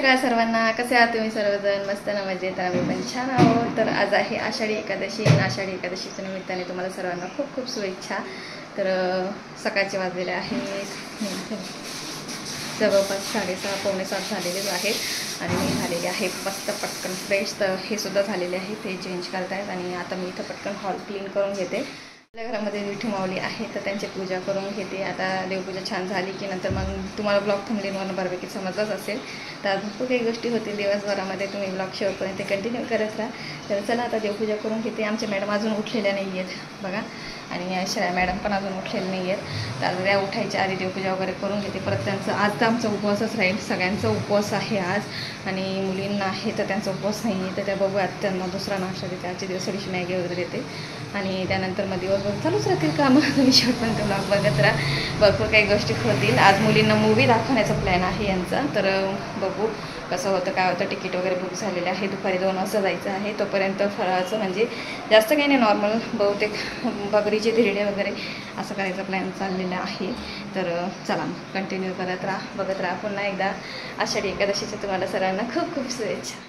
सकाळ सर्वांना, कसे आहात तुम्ही सर्वजण? मस्त ना, मजेत? तर आम्ही पण छान आहोत. तर आज आहे आषाढी एकादशी आणि आषाढी एकादशीच्या निमित्ताने तुम्हाला सर्वांना खूप खूप शुभेच्छा. तर सकाळचे वाजलेले आहेत जवळपास 6:30 पावणे 7 झालेलेच आहेत आणि मी झालेले आहे मस्त पटकन फ्रेश. तर हे सुद्धा झालेले आहे, ते चेंज करत आहेत आणि आता मी इथं पटकन हॉल क्लीन करून घेते. आपल्या घरामध्ये विठू माऊली आहे तर त्यांची पूजा करून घेते. आता देवपूजा छान झाली की नंतर मग तुम्हाला ब्लॉग थंबनेलवरून बऱ्यापैकी समजलंच असेल. तर भरपूर काही गोष्टी होतील दिवसभरामध्ये, तुम्ही ब्लॉग शेवटपर्यंत ते कंटिन्यू करत राहा. तर चला आता देवपूजा करून घेते. आमच्या मॅडम अजून उठलेल्या नाही आहेत बघा, आणि श्रेया मॅडम पण अजून उठलेले नाही आहेत. तर त्या उठायच्या आधी देवपूजा वगैरे करून घेते. परत त्यांचं आज तर आमचा उपवासच राहील, सगळ्यांचा उपवास आहे आज, आणि मुलींना आहे तर त्यांचा उपवास नाही आहे. तर त्या बघूयात, त्यांना दुसरा नाश्ता देते. आजचे दिवस थोडीशी मॅगी वगैरे देते आणि त्यानंतर मग दिवसभर चालूच राहतील कामं. तुम्ही शेवटपर्यंत ब्लॉग बघत राहा, भरपूर काही गोष्टी होतील. आज मुलींना मूवी दाखवण्याचा प्लॅन आहे यांचा, तर बघू कसं होतं काय होतं. तिकीट वगैरे बुक झालेले आहे, दुपारी 2 वाजता जायचं आहे. तोपर्यंत फराळाचं म्हणजे जास्त काही नाही, नॉर्मल बहुतेक बगरीचे धिरडे वगैरे असं करायचा प्लॅन चाललेला आहे. तर चला कंटिन्यू करत राहा, बघत राहा. पुन्हा एकदा आषाढी एकादशीच्या तुम्हाला सर्वांना खूप खूप शुभेच्छा.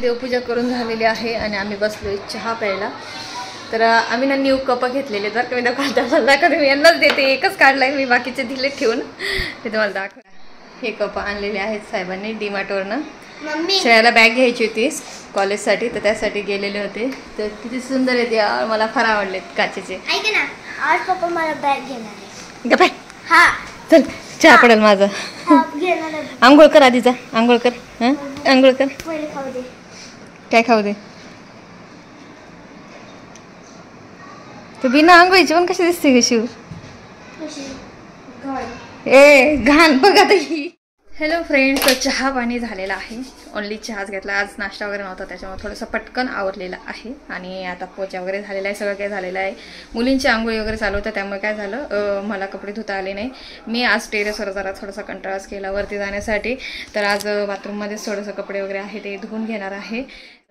देवपूजा करून झालेली आहे आणि आम्ही बसलो चहा प्यायला. तर आम्ही ना न्यू कप घेतलेले, जर तुम्ही दाखवता मी यांनाच देते. एकच काढलाय मी, बाकीचे दिले ठेवून. ते तुम्हाला दाखवा. हे कप आणलेले आहेत साहेबांनी डीमार्टवरनं. श्रेयाला बॅग घ्यायची होती कॉलेजसाठी, तर त्यासाठी गेलेले होते. तर किती सुंदर आहे ते, मला फार आवडलेत काचेचे. ऐक ना, आज पप्पा मला बॅग घेणार आहे. गप्पा. हा चल, चहा पडेल माझा. आंघोळ कर आधीचा, आंघोळ कर. हां आंघोळ कर. पहिले खाऊ दे. काय खाऊ दे? तू बिना आंघोळीची पण कशी दिसते ग शिव? ए घाण बघा ही. हॅलो फ्रेंड्स, तर चहा पाणी झालेला आहे. ओनली चहाच घेतला, आज नाश्ता वगैरे नव्हता, त्याच्यामुळे थोडंसं पटकन आवरलेलं आहे. आणि आता पोचा वगैरे झालेला आहे, सगळं काही झालेलं आहे. मुलींची आंघोळी वगैरे चालू होतं, त्यामुळे काय झालं, मला कपडे धुता आले नाही. मी आज टेरेसवर जरा थोडासा कंटाळाच केला वरती जाण्यासाठी. तर आज बाथरूममध्येच थोडंसं कपडे वगैरे आहे ते धुवून घेणार आहे.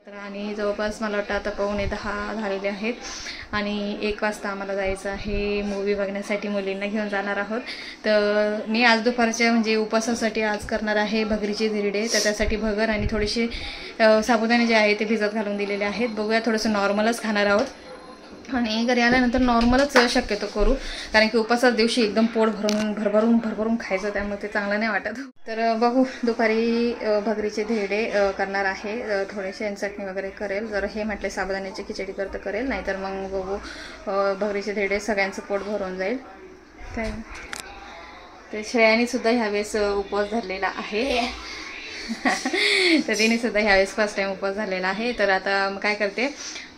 तर आणि जवळपास मला वाटतं आता 9:15 झालेले आहेत आणि 1 वाजता आम्हाला जायचं आहे मूवी बघण्यासाठी. मुलींना घेऊन जाणार आहोत. तर मी आज दुपारच्या म्हणजे उपवासासाठी आज करणार आहे भगरीचे धिरडे. तर त्यासाठी भगर आणि थोडेसे साबुदाणे जे आहे ते भिजत घालून दिलेले आहेत. बघूया, थोडंसं नॉर्मलच खाणार आहोत आणि घरी आल्यानंतर नॉर्मलच शक्यतो करू, कारण की उपवासाच्या दिवशी एकदम पोट भरभरून खायचं, त्यामुळे ते चांगलं नाही वाटत. तर बघू, दुपारी भगरीचे धिरडे करणार आहे. थोडेसे चटणी वगैरे करेल, जर हे म्हटले साबुदाण्याची खिचडी करतं करेल, नाहीतर मग बघू भगरीचे धिरडे, सगळ्यांचं पोट भरून जाईल. काय ते श्रेयाने सुद्धा ह्यावेळेस उपवास धरलेला आहे. तर तिने सुद्धा ह्यावेळेस फर्स्ट टाइम उपवास झालेला आहे. तर आता काय करते,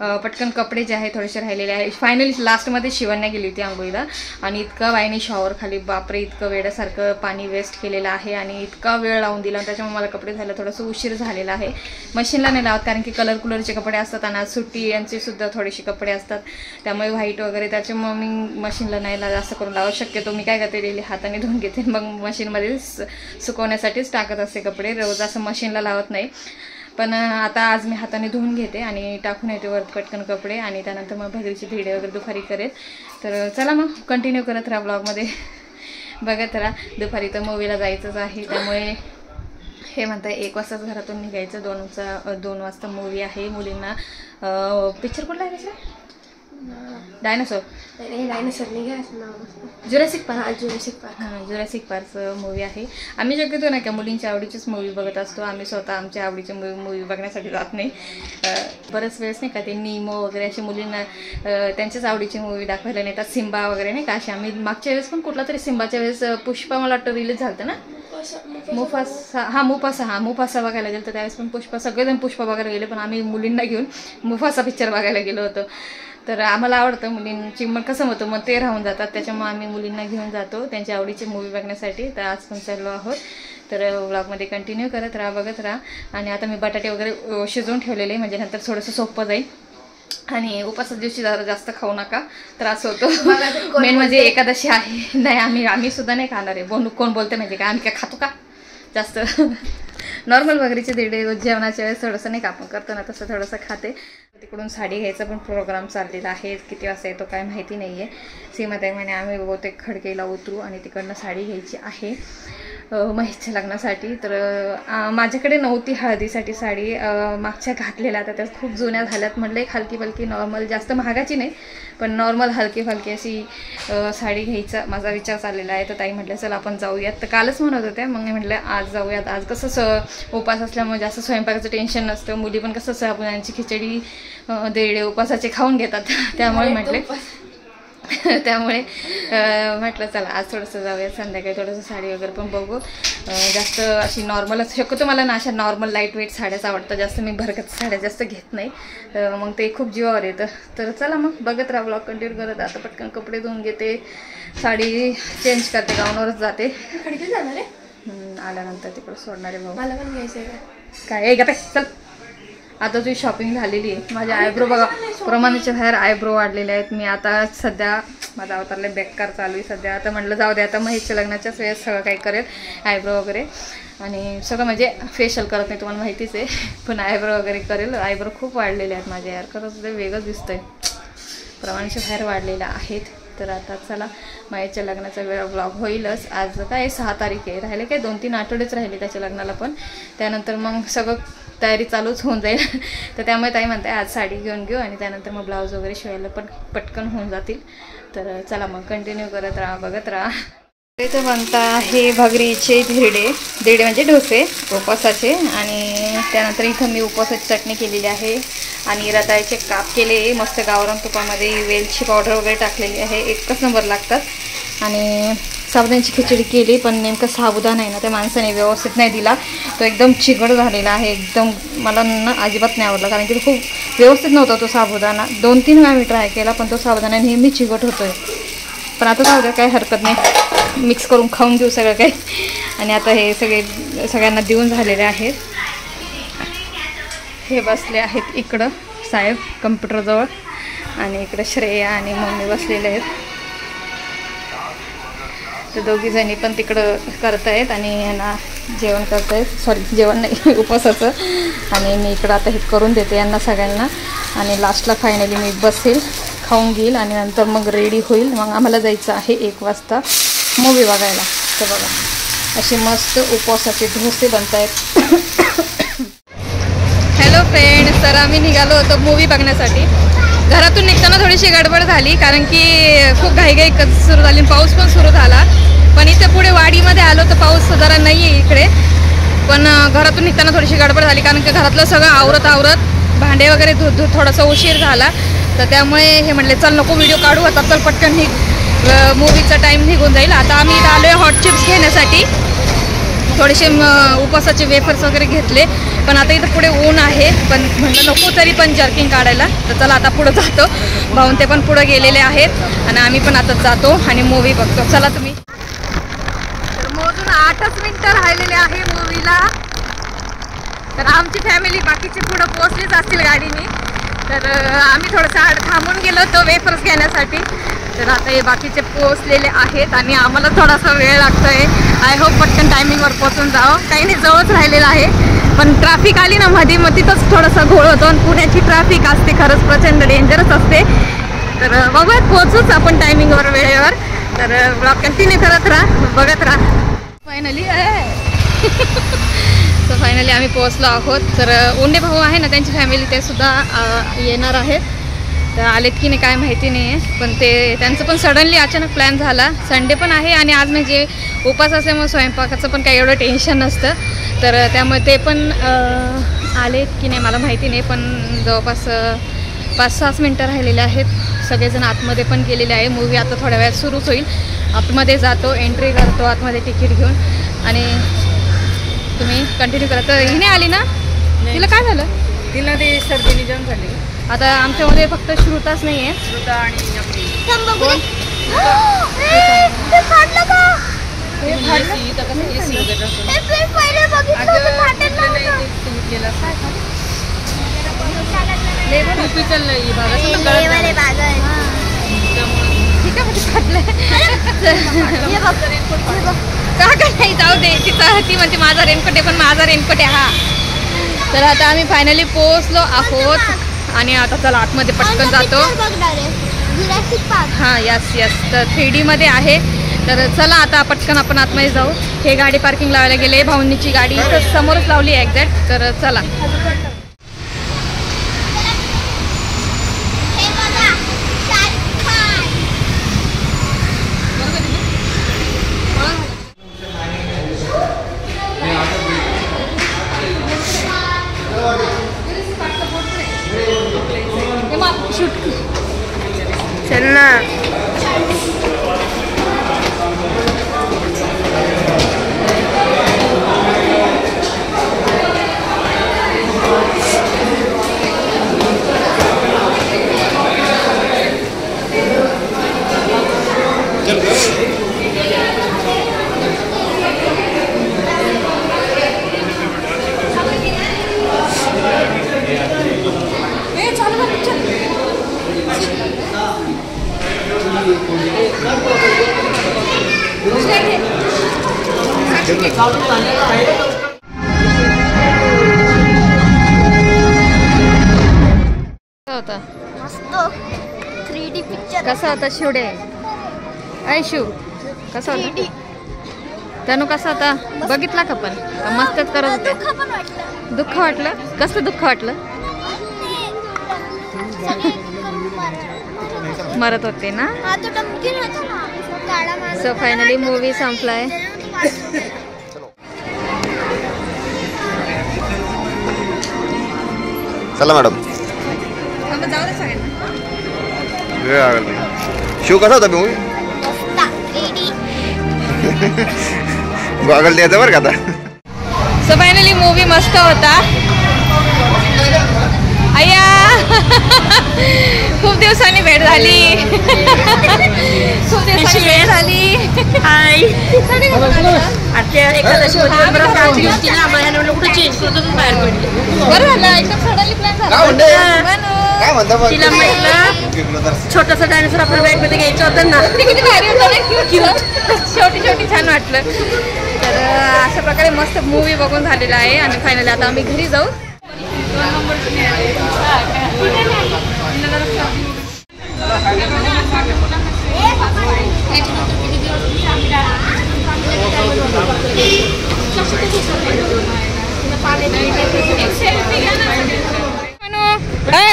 पटकन कपडे जे आहे थोडेसे राहिलेले आहे. फायनली लास्टमध्ये शिवण्या गेली होती आंघोळीला आणि इतका बाईने शॉवर खाली बापरे इतकं वेड्यासारखं पाणी वेस्ट केलेलं आहे आणि इतका वेळ लावून दिला. त्याच्यामुळे मला कपडे झालं थोडंसं उशीर झालेला आहे. मशीनला नाही लावत कारण की कलरचे कपडे असतात आणि आज सुट्टी यांचे सुद्धा थोडेसे कपडे असतात त्यामुळे व्हाईट वगैरे, त्याच्यामुळे मी मशीनला नाही जास्त करून लावू शक्यतो. मी काय करते डेली हाताने धुवून घेते मग मशीनमध्ये सुकवण्यासाठीच टाकत असते कपडे, रोज असं मशीनला लावत नाही. पण आता आज मी हाताने धुवून घेते आणि टाकून येते वर पटकन कपडे आणि त्यानंतर मग भगरीची धिडे वगैरे दुपारी करेल. तर चला मग कंटिन्यू करत राहा ब्लॉगमध्ये, बघत राहा. दुपारी तर मूवीला जायचंच आहे त्यामुळे हे म्हणताय 1 वाजताच घरातून निघायचं. 2 वाजता मूवी आहे. मुलींना पिक्चर कुठला आहे त्याचा? Dinosaur Jurassic park. जुरासिक पार्कचं मूवी आहे. आम्ही शक्यतो नाही का मुलींच्या आवडीचीच मूवी बघत असतो. आम्ही स्वतः आमच्या आवडीची मूवी बघण्यासाठी जात नाही. बरेच वेळेस नाही का ते निमो वगैरे अशी मुलींना त्यांच्याच आवडीची मूवी दाखवायला नेतात. सिम्बा वगैरे नाही का अशी. आम्ही मागच्या वेळेस पण कुठला तरी सिम्बाच्या वेळेस पुष्पा मला वाटतं रिलीज झालं ना, मुफासा बघायला गेलो. तर त्यावेळेस पण पुष्पा, सगळेजण पुष्पा बघायला गेले पण आम्ही मुलींना घेऊन मुफासा पिक्चर बघायला गेलो होतो. तर आम्हाला आवडतं मुलींची, मग कसं होतं मग ते राहून जातात त्याच्यामुळे आम्ही मुलींना घेऊन जातो त्यांच्या आवडीची मूवी बघण्यासाठी. तर आज पण चाललो आहोत. तर व्लॉगमध्ये कंटिन्यू करत राहा, बघत राहा. आणि आता मी बटाटे वगैरे शिजवून ठेवलेले म्हणजे नंतर थोडंसं सोपं जाईल. आणि उपासाच्या दिवशी जरा जास्त खाऊ नका, त्रास होतो. मेन म्हणजे एकादशी आहे. नाही आम्ही सुद्धा नाही खाणार आहे. कोण बोलते माहिती का, आम्ही काय खातो का जास्त? नॉर्मल भगरीचे धिरडे रोज जेवणाच्या वेळेस थोडंसं नाही का आपण करतो ना तसं थोडंसं खाते. तिकडून साडी घ्यायचा पण प्रोग्राम चाललेला आहे. किती वाजता येतो काय माहिती नाही आहे. सीमाताई म्हणे आम्ही बहुतेक खडकेला उतरू आणि तिकडनं साडी घ्यायची आहे महेशच्या लग्नासाठी. तर माझ्याकडे नव्हती हळदीसाठी साडी, मागच्या घातलेल्या आता त्या खूप जुन्या झाल्यात. म्हटलं एक हलकी फलकी नॉर्मल, जास्त महागाची नाही पण नॉर्मल हलकी फलकी अशी साडी घ्यायचा माझा विचार चाललेला आहे. तर ताई म्हटलं चल आपण जाऊयात. तर कालच म्हणत होत्या, मग मी म्हटलं आज जाऊयात. आज कसं उपास असल्यामुळे जास्त स्वयंपाकाचं टेन्शन नसतं. मुली पण कसं साबुदाण्याची खिचडी धिरडे उपासाचे खाऊन घेतात त्यामुळे म्हटले म्हटलं चला आज थोडंसं जाऊया. संध्याकाळी थोडंसं साडी वगैरे पण बघू. जास्त अशी नॉर्मलच शक्यतो मला ना अशा नॉर्मल लाईट वेट साड्याच आवडतं. जास्त मी भरकत साड्या जास्त घेत नाही, मग ते खूप जीवावर येतं. तर चला मग बघत राहा ब्लॉग कंटिन्यू करत. आता पटकन कपडे धुवून घेते, साडी चेंज करते, गाऊनवरच जाते. आल्यानंतर तिकडं सोडणार आहे. भाऊ मला पण घ्यायचं काय का चल. आता तुझी शॉपिंग झालेली आहे. माझे आयब्रो बघा प्रमाणाच्या बाहेर आयब्रो वाढलेले आहेत. मी आता सध्या माझा अवतारला बेकार चालू आहे सध्या. आता म्हटलं जाऊ दे, आता महेशच्या लग्नाच्याच वेळेस सगळं काही करेल, आयब्रो वगैरे आणि सगळं म्हणजे फेशियल करत नाही तुम्हाला माहितीच आहे, पण आयब्रो वगैरे करेल. आयब्रो खूप वाढलेले आहेत माझे यार, खरंच ते वेगळंच दिसतंय, प्रमाणाच्या बाहेर वाढलेल्या आहेत. तर आता चला महेशच्या लग्नाचा वेळ ब्लॉग होईलच. आज काय 6 तारीख आहे, राहिले काय 2-3 आठवडेच राहिले त्याच्या लग्नाला, पण त्यानंतर मग सगळं तयारी चालूच होऊन जाईल. तर त्यामुळे ताई म्हणते आज साडी घेऊन घेऊ आणि त्यानंतर मग ब्लाऊज वगैरे शिवायला पण पटकन होऊन जातील. तर चला मग कंटिन्यू करत राहा, बघत राहा. इथं बनता हे भगरीचे धिरडे म्हणजे डोसे उपवासाचे. आणि त्यानंतर इथं मी उपवासाची चटणी केलेली आहे आणि रताळ्याचे काप केले मस्त गावरान तुपामध्ये, वेलची पावडर वगैरे टाकलेली आहे, एकच नंबर लागतात. आणि साबुदाण्याची खिचडी केली, पण नेमकं साबुदाणा आहे ना त्या माणसाने व्यवस्थित नाही दिला, तो एकदम चिकट झालेला आहे. एकदम मला ना अजिबात नाही आवडला, कारण की तो खूप व्यवस्थित नव्हता तो साबुदाणा. 2-3 वेळा मी ट्राय केला पण तो साबुदाणा नेहमी चिकट होतोय. पण आता जाऊ द्या, काही हरकत नाही, मिक्स करून खाऊन घेऊ सगळं काही. आणि आता हे सगळ्यांना देऊन झालेले आहेत. हे बसले आहेत इकडं साहेब कम्प्युटरजवळ आणि इकडं श्रेया आणि मम्मी बसलेले आहेत. तर दोघी जणी पण तिकडं करतायत आणि यांना जेवण करतायत, सॉरी जेवण नाही उपवासाचं. आणि मी इकडं आता हे करून देते यांना सगळ्यांना आणि लास्टला फायनली मी बसेल, खाऊन घेईल आणि नंतर मग रेडी होईल. मग आम्हाला जायचं आहे 1 वाजता मूवी बघायला. तर बघा असे मस्त उपवासाचे डोसे बनत आहेत. हॅलो फ्रेंड्स, तर आम्ही निघालो होतो मूवी बघण्यासाठी. घरातून निघताना थोडीशी गडबड झाली कारण की खूप घाईघाई सुरू झाली, पाऊस पण सुरू झाला. पण इथे पुढे वाडीमध्ये आलो तर पाऊस जरा नाही आहे इकडे. पण घरातून निघताना थोडीशी गडबड झाली कारण की घरातलं सगळं आवरत भांडे वगैरे थोडासा उशीर झाला. तर त्यामुळे हे म्हणले चल नको व्हिडिओ काढू, आता चल पटकन मूवीचा टाईम निघून जाईल. आता आम्ही इथं आलो आहे हॉट चिप्स घेण्यासाठी. थोडेसे उपवासाचे वेफर्स वगैरे घेतले. पण आता इथं पुढे ऊन आहे, पण म्हणलं नको तरी पण जर्किंग काढायला. तर चला आता पुढं जातो. भाऊन ते पण पुढं गेलेले आहेत आणि आम्ही पण आता जातो आणि मूवी बघतो. चला तुम्ही. तर मोजून 8च मिनिटं राहिलेले आहे मूवीला. तर आमची फॅमिली बाकीची पुढं पोहोचलीच असतील गाडीने. तर आम्ही थोडंसं थांबून गेलो होतो वेफर्स घेण्यासाठी. तर आता हे बाकीचे पोहोचलेले आहेत आणि आम्हाला थोडासा वेळ लागतोय. आय होप पटकन टायमिंगवर पोहोचून जावं. काही नाही, जवळच राहिलेलं आहे. पण ट्रॅफिक आली ना मध्ये, मग तिथंच थोडासा घोळ होतो. आणि पुण्याची ट्रॅफिक असते खरंच प्रचंड डेंजरस असते. तर बघूयात पोहोचूच आपण टायमिंगवर, वेळेवर. तर ब्लॉग कंटिन्यू करत राहा, बघत राहा. फायनली आम्ही पोहोचलो आहोत. तर उंडे भाऊ आहे ना, त्यांची फॅमिली ते सुद्धा येणार आहेत. तर आलेत की नाही काय माहिती नाही आहे, पण ते त्यांचं पण सडनली अचानक प्लॅन झाला. संडे पण आहे आणि आज म्हणजे उपास असल्यामुळे स्वयंपाकाचं पण काही एवढं टेन्शन नसतं. तर त्यामुळे ते पण आलेत की नाही मला माहिती नाही, पण जवळपास 5-6 मिनटं राहिलेले आहेत. सगळेजण आतमध्ये पण गेलेले आहे. मूवी आता थोड्या वेळात सुरूच होईल. आतमध्ये जातो, एंट्री करतो आतमध्ये तिकीट घेऊन आणि तुम्ही कंटिन्यू करा. तर हिने आली ना, तिला काय झालं? तिला ते सर्दी जाम झाली. आता आमच्यामध्ये फक्त श्रुताच नाही आहे. श्रुता आणि का नाही, जाऊ दे. ती म्हणते माझा रेनकोट आहे, पण माझा रेनकोट आहे हा. तर आता आम्ही फायनली पोहोचलो आहोत आणि आता चला आतमध्ये पटकन जातो. हां, यस. तर 3D मध्ये आहे. तर चला आता पटकन आपण आतमध्ये जाऊ. हे गाडी पार्किंग लावायला गेले. भाऊंनीची गाडी इथं समोरच लावली आहे एक्झॅक्ट. तर चला. चल ना. कसा होता शिवडे? ऐ शिव, कसा होता? तनु कसा होता? बघितला का पण? मस्तच करत होते. दुःख वाटलं? कसलं दुःख वाटलं? मरत होते ना. सो फायनली मूवी संपलाय. चला मॅडम. जाऊ दे सगळ्यांना. शिव कसा होता मूवी? गॉगल द्यायचा बरं का आता. सो फायनली मूवी मस्त होता. अय्या खूप दिवसांनी भेट झाली. खूप दिवसांनी भेट झाली. हाय. आता एकादशी होती ना, आम्हाला कुठे चेंज करतो बाहेर पडली. बरं झालं, एकदम सडनली प्लॅन झाला. काय म्हणता? तिला म्हटलं छोटासा डायनोसॉर आपल्या बॅग मध्ये घ्यायचं होतं ना. किती भारी होतं ना, क्यूट. शेवटी छान वाटलं. तर अशा प्रकारे मस्त मूवी बघून झालेला आहे आणि फायनली आता आम्ही घरी जाऊ.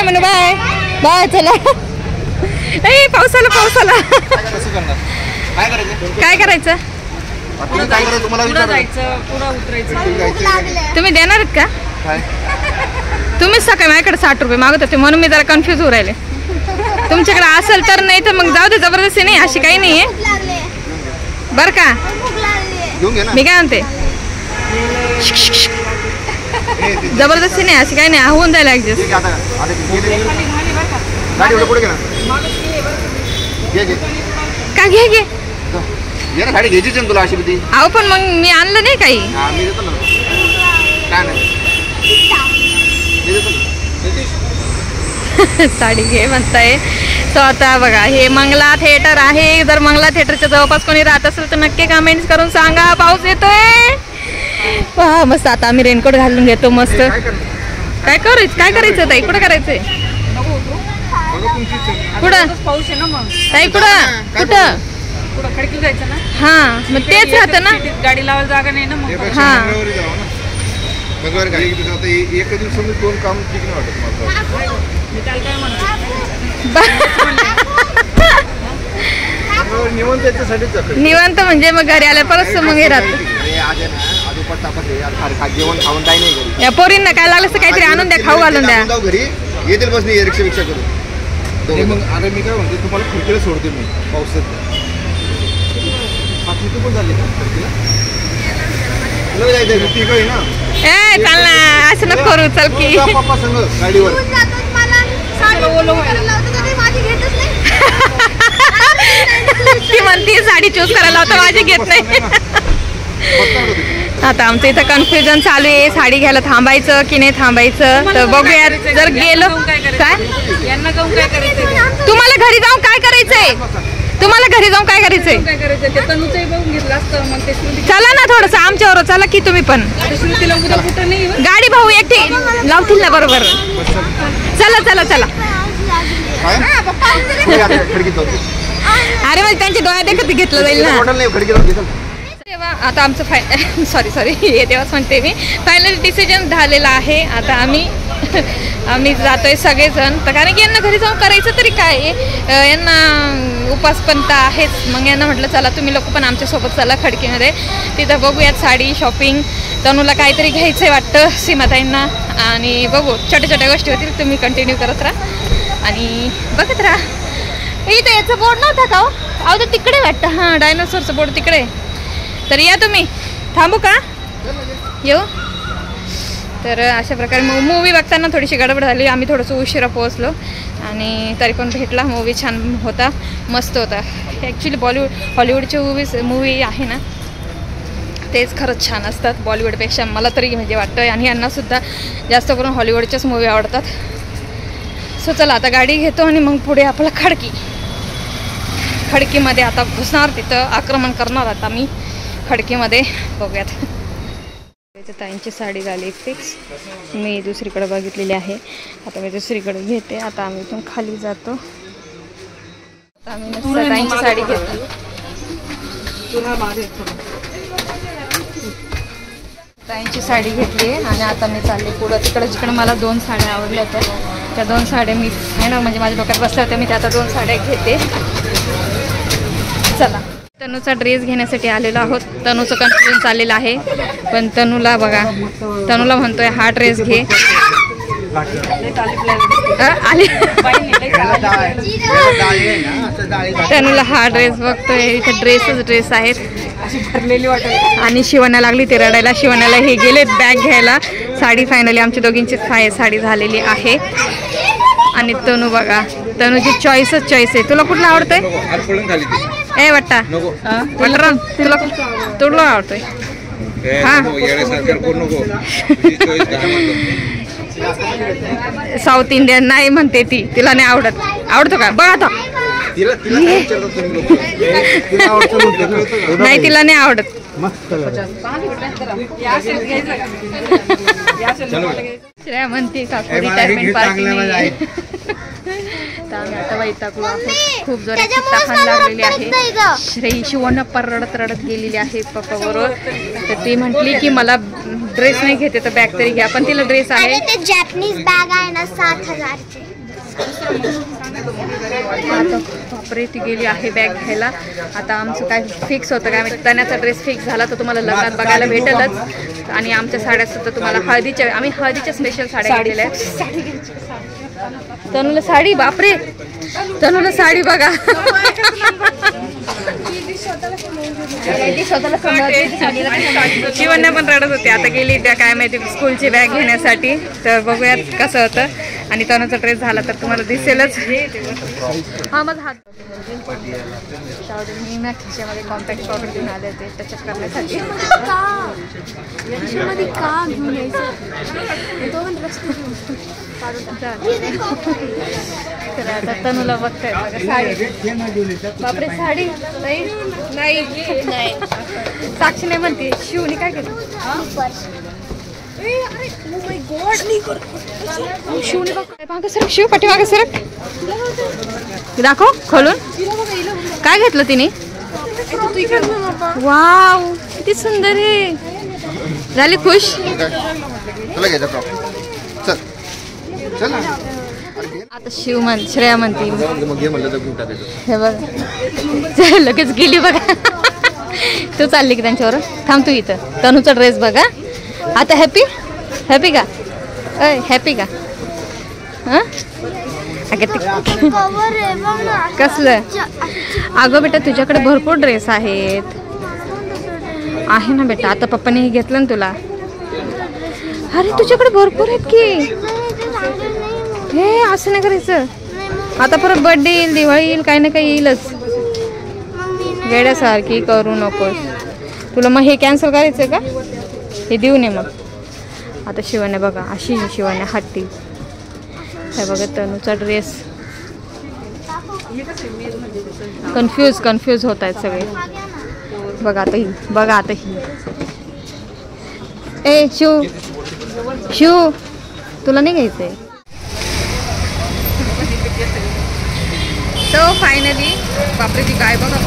म्हणू बाय बाय. चला. ए पावसाला काय करायचं? तुम्ही देणार आहेत का? तुम्हीच सकाळी माझ्याकडे 60 रुपये मागत होते म्हणून मी जरा कन्फ्युज होऊ राहिले. तुमच्याकडे असेल तर, नाही तर मग जाऊ दे. जबरदस्ती नाही, अशी काही नाहीये बरं का. मी काय म्हणते, जबरदस्ती नाही, अशी काही नाही, होऊन जाईल ऍडजस्ट. का घे घे गाडी घ्यायचीच तुला अशी किती. अहो पण मग मी आणलं नाही काही. मी देतो ना, काय नाही साडी घे म्हणताय. सो आता बघा हे मंगला थिएटर आहे. जर मंगला थिएटरच्या जवळपास कोणी राहत असेल तर नक्की कमेंट्स करून सांगा. पाऊस येतोय. वा मस्त. आता आम्ही रेनकोट घालून घेतो मस्त. काय करायचं ताई? कुठं करायचंय? कुठं पाऊस आहे ना मग ताई? कुठं कुठं खडकी जायचं ना. हा मग तेच राहतं ना. गाडी लावायला जागा नाही ना मग. हा एक दिवसामध्ये 2 काम ठीक नाही वाटत मला. मी त्याला काय म्हणतो निवांत त्याच्यासाठीच निवांत म्हणजे मग घरी आल्या परत मग हे राहतं. जेवण खाऊन काही नाही घरी. या पोरींना काय लागलं तर काहीतरी आणून द्या, खाऊ घालून द्या. घरी येतील बस नाही रिक्षा करून. मग अरे मी काय म्हणते तुम्हाला खिडकीला सोडते मी पावसात. तू पण झाली का खिडकीला? तुला जायचं ठीक आहे ना. ए चाल ना, असं नको करू. चल की पप्पा संग गाडीवर. ती म्हणते साडी चूज करायला होता, माझी घेत नाही. आता आमचं इथं कन्फ्युजन चालू आहे, साडी घ्यायला थांबायचं की नाही थांबायचं. तर बघूया. जर गेलो काय यांना जाऊन काय करायचं? तुम्हाला घरी जाऊन काय करायचंय? तुम्हाला घरी जाऊन काय करायचंय? काय करायचं ते तनुचंही बघून घेतलं असतं मग. ते चला ना थोडस आमच्यावर. चला की तुम्ही पण. श्रुतीला उद्या कुठं नाही गाडी भाऊ एकटी लावतील ना बरोबर. चला चला चला. अरे मग त्यांच्या डोळ्यात देखत घेतलं जाईल ना. तेव्हा आता आमचं सॉरी हे तेव्हाच म्हणते मी. फायनल डिसिजन झालेला आहे. आता आम्ही जातोय सगळेजण. तर कारण की यांना घरी जाऊन करायचं तरी काय, यांना उपास पण तर आहेच. मग यांना म्हटलं चला तुम्ही लोक पण आमच्यासोबत चला खडकीमध्ये. तिथं बघूयात साडी शॉपिंग. तनूला काहीतरी घ्यायचं आहे वाटतं सीमाताईंना. आणि बघू छोट्या छोट्या गोष्टी होतील. तुम्ही कंटिन्यू करत राहा आणि बघत राहा. इथं याचं बोर्ड नव्हता का? अहो तर तिकडे वाटतं. हां डायनोसॉरचं बोर्ड तिकडे. तर या तुम्ही. थांबू का? येऊ. तर अशा प्रकारे मूवी बघताना थोडीशी गडबड झाली. आम्ही थोडंसं उशिरा पोहोचलो आणि तरी पण भेटला. मूवी छान होता, मस्त होता. ॲक्च्युली हॉलिवूडचे मूवी आहे ना तेच खरंच छान असतात बॉलिवूडपेक्षा, मला तरी म्हणजे वाटतं. आणि यांनासुद्धा जास्त करून हॉलिवूडच्याच मूवी आवडतात. सो चला आता गाडी घेतो आणि मग पुढे आपलं खडकीमध्ये आता घुसणार. तिथं आक्रमण करणार आता मी खडकीमध्ये. बघूयात. ताईंची साडी झाली फिक्स. मी दुसरीकडे बघितलेली आहे. आता मी दुसरीकडे घेते. आता आम्ही इथून खाली जातो. आम्ही नुसतं ताईंची साडी घेतली. ताईंची साडी घेतली आणि आता मी चालले पुढं. तिकडे मला 2 साड्या आवडल्या होत्या. त्या 2 साड्या मी आहे ना म्हणजे माझ्या डोक्यात बसल्या होत्या. मी त्या आता 2 साड्या घेते. चला. तनूचा ड्रेस घेण्यासाठी आलेलो आहोत. तनूचं कन्फ्युजन चाललेलं आहे. पण तनूला बघा, तनूला म्हणतोय हा ड्रेस घे. तनूला हा ड्रेस बघतोय. इथे ड्रेस आहेत आणि शिवण्या लागली ते रडायला. शिवण्याला हे गेले बॅग घ्यायला. साडी फायनली आमची दोघींची साडी झालेली आहे. आणि तनू बघा, तनूची चॉईसच चॉईस आहे. तुला कुठला आवडतंय? ए वाटता तुला आवडतोय? हा साऊथ इंडियन नाही म्हणते ती. तिला नाही आवडत. आवडतो का? बघ आता. नाही तिला नाही आवडत. श्रेया म्हणते काकू रिटायरमेंट पार्टी. तर आम्ही आता वैतागलो आहोत. खूप जोरात तहान लागलेली आहे. श्रेय शिवण्या पर रडत गेलेली आहे पप्पा बरोबर. तर ती म्हटली की मला ड्रेस नाही घेते तर बॅग तरी घ्या. पण तिला ड्रेस आहे. जॅपनीज बॅग आहे ना 7,000ची. आता बापरे ती गेली आहे बॅग घ्यायला. आता आमचं काय फिक्स होतं काय माहिती. तण्याचा ड्रेस फिक्स झाला तर तुम्हाला लग्नात बघायला भेटेलच. आणि आमच्या साड्या सुद्धा तुम्हाला आम्ही हळदीच्या स्पेशल साड्या घेतलेल्या आहेत. तनूला साडी. बापरे तनूला साडी बघा. शिवण्या पण रडत होती, आता गेली त्या काय माहिती स्कूलची बॅग घेण्यासाठी. तर बघूयात कसं होतं. आणि तनुचा ड्रेस झाला तर तुम्हाला दिसेलच. हा माझा हात मी ना खिशामध्ये कॉम्पॅक्ट पावडर घेऊन आले होते टचअप करण्यासाठी. तर आता तनुला बघताय बघा साडी. बापरे साडी नाही साक्षी नाही म्हणते. शिवनी काय केलं? शिवनी बघ सरक. शिव पाठीमागे सरक. दाखव खोलून काय घेतलं तिने. वाव किती सुंदर आहे. झाली खुश. आता शिव श्रेया म्हणते हे बघ लगेच गेली बघा. तू चालली की त्यांच्यावर. थांब तू इथं. तनूचा ड्रेस बघा आता. हॅपी हॅपी का? हॅपी का? हां कसलं? अगं बेटा तुझ्याकडे भरपूर ड्रेस आहेत. आहे ना बेटा. आता पप्पाने हे घेतलं ना तुला. अरे तुझ्याकडे भरपूर आहेत की. हे असं नाही करायचं. आता परत बर्थडे येईल, दिवाळी येईल, काही ना काही येईलच. वेड्यासारखी करू नकोस. तुला मग हे कॅन्सल करायचं का? हे देऊ नये मग. आता शिवाने बघा अशी शिवाने हट्टी. हे बघा तनूचा ड्रेस. कन्फ्यूज होत आहेत सगळे. बघा आता ही. बघा आता ही. ए शिव तुला नाही घ्यायचंय. सो फायनली बापरे ती काय बघा.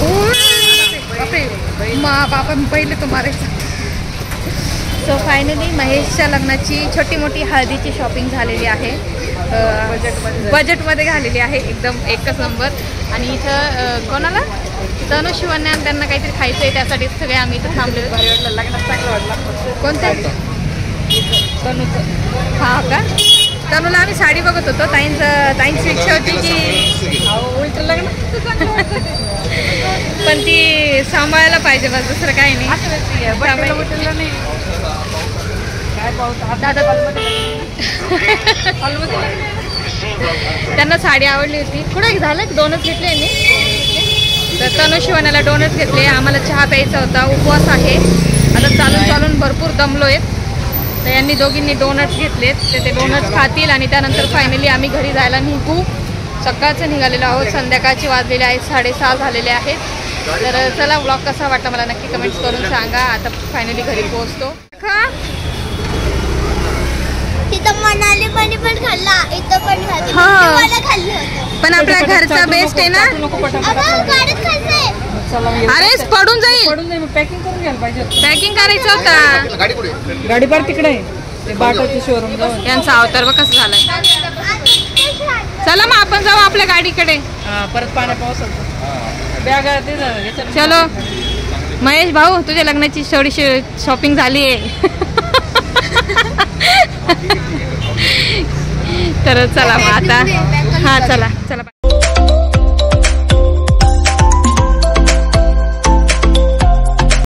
बापरे बापा पहिले तो मारायचा. सो फायनली महेशच्या लग्नाची छोटी मोठी हळदीची शॉपिंग झालेली आहे. बजेटमध्ये झालेली आहे एकदम एकच नंबर. आणि इथं कोणाला तनु शिवण्या त्यांना काहीतरी खायचं आहे त्यासाठी सगळे आम्ही इथं थांबले. कोणत्या तनुचं? हा का? तनुला आम्ही साडी बघत होतो. ताईंची इच्छा होती की उलट लग्न पण ती सांभाळायला पाहिजे बस दुसरं काही नाही. त्यांना साडी आवडली होती. कुठे झालं? डोनट घेतले यांनी. तर तनु शिवण्याला डोनट घेतले. आम्हाला चहा प्यायचा होता. उपवास आहे आता. चालून भरपूर दमलोय. तर यांनी दोघींनी डोनट्स घेतलेत. ते डोनट्स खातील आणि त्यानंतर फायनली आम्ही घरी जायला निघू. सकाळचं निघालेलो आहोत. संध्याकाळचे वाजलेले आहेत 6:30 झालेले आहेत. तर चला व्लॉग कसा वाटला मला नक्की कमेंट्स करून सांगा. आता फायनली घरी पोहोचतो. तिथं मनाली पण खाल्ला, इथं पण खाल्लं. पण आपल्या घरचा बेस्ट आहे ना. अरे पडून जाईल. पॅकिंग करून घ्यायला पाहिजे. पॅकिंग करायचं होता. गाडी पार तिकडे आहे. बाटाचं शोरूम जाऊन. यांचा अवतार बघ कसं झालाय. चला मग आपण जाऊ आपल्या गाडीकडे. परत पाण्या पावसाचं बॅग. चलो महेश भाऊ तुझ्या लग्नाची थोडीशी शॉपिंग झाली आहे. तर चला मग आता. हा चला.